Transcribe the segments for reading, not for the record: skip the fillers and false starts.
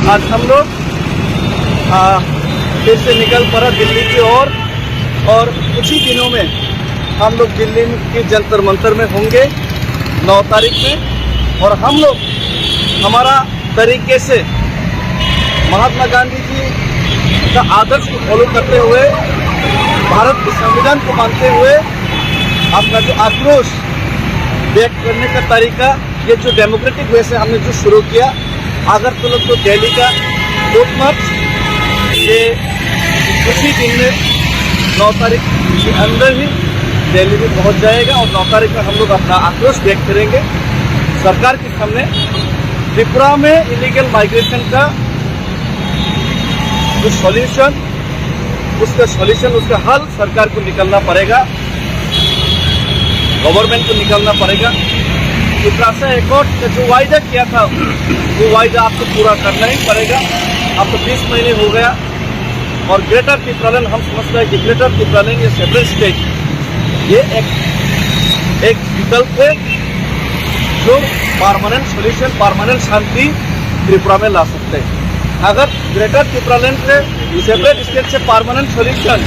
आज हम लोग फिर से निकल पड़ा दिल्ली की ओर और कुछ ही दिनों में हम लोग दिल्ली के जंतर मंतर में होंगे 9 तारीख में। और हम लोग हमारा तरीके से महात्मा गांधी जी का आदर्श को फॉलो करते हुए, भारत के संविधान को मानते हुए अपना जो आक्रोश व्यक्त करने का तरीका, ये जो डेमोक्रेटिक वे से हमने जो शुरू किया, अगरतला तो दिल्ली का रोड मार्च ये उसी दिन में 9 तारीख के अंदर ही दिल्ली में पहुंच जाएगा। और 9 तारीख में हम लोग अपना आक्रोश व्यक्त करेंगे सरकार के सामने। त्रिपुरा में इलीगल माइग्रेशन का जो सॉल्यूशन, उसका हल सरकार को निकलना पड़ेगा, गवर्नमेंट को निकलना पड़ेगा। त्रिपुरा एकॉर्ड का जो वायदा किया था वो वायदा आपको पूरा करना ही पड़ेगा। अब तो 20 महीने हो गया और ग्रेटर त्रिपुरालैंड, हम समझते हैं कि ग्रेटर त्रिपुरालैंड ये सेपरेट स्टेट, ये एक विकल्प है जो परमानेंट सोल्यूशन, परमानेंट शांति त्रिपुरा में ला सकते हैं। अगर ग्रेटर त्रिपुरालैंड से सेपरेट स्टेट से परमानेंट सोल्यूशन,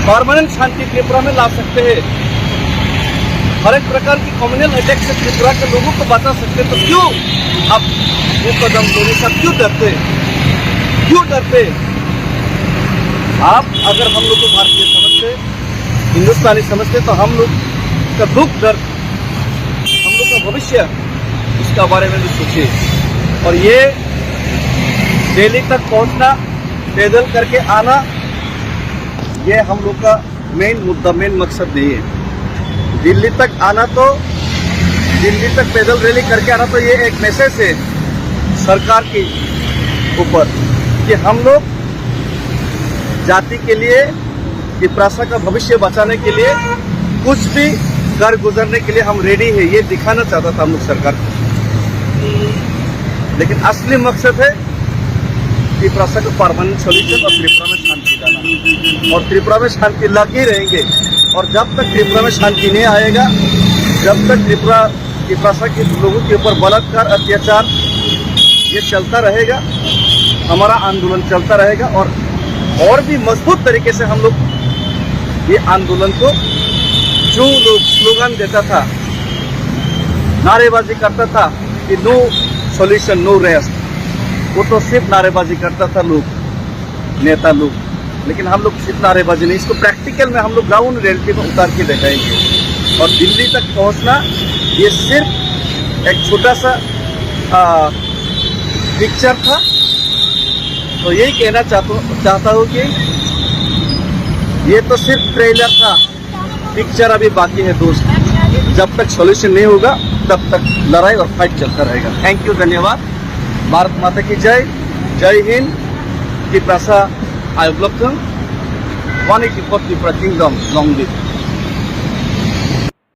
परमानेंट शांति त्रिपुरा में ला सकते हैं, हर एक प्रकार की कम्युनल अटैक से त्रिपुरा के लोगों को बचा सकते, तो क्यों अब वो कदम लेने का क्यों डरते? आप अगर हम लोग को भारतीय समझते, हिंदुस्तानी समझते, तो हम लोग का दुख दर्द, हम लोग का भविष्य, इसका बारे में भी सोचिए। और ये दिल्ली तक पहुंचना, पैदल करके आना, ये हम लोग का मेन मुद्दा, मेन मकसद नहीं है। दिल्ली तक आना तो, दिल्ली तक पैदल रैली करके आना तो ये एक मैसेज है सरकार के ऊपर कि हम लोग जाति के लिए, त्रिपुरा का भविष्य बचाने के लिए, कुछ भी कर गुजरने के लिए हम रेडी है, ये दिखाना चाहता था हम लोग सरकार को। लेकिन असली मकसद है त्रिपुरा का परमानेंट सोल्यूशन और त्रिपुरा में शांति लाना। और त्रिपुरा में शांति ला के रहेंगे। और जब तक त्रिपुरा में शांति नहीं आएगा, जब तक त्रिपुरा के लोगों के ऊपर बलात्कार, अत्याचार ये चलता रहेगा, हमारा आंदोलन चलता रहेगा। और भी मजबूत तरीके से हम लोग ये आंदोलन को, जो लोग स्लोगन देता था, नारेबाजी करता था कि नो सॉल्यूशन नो रेस्ट, वो तो सिर्फ नारेबाजी करता था लोग, नेता लोग। लेकिन हम लोग सिर्फ नारेबाजी नहीं, इसको प्रैक्टिकल में हम लोग ग्राउंड रियलिटी में उतार के दिखाएंगे। और दिल्ली तक पहुंचना ये सिर्फ एक छोटा सा पिक्चर था। तो यही कहना चाहता हूँ कि ये तो सिर्फ ट्रेलर था, पिक्चर अभी बाकी है दोस्त। जब तक सॉल्यूशन नहीं होगा तब तक लड़ाई और फाइट चलता रहेगा। थैंक यू, धन्यवाद। भारत माता की जय, जय हिंद। त्रिपुरा आयुग्लब्धम, 184 त्रिपुरा किंगडम, लॉन्ग लिव।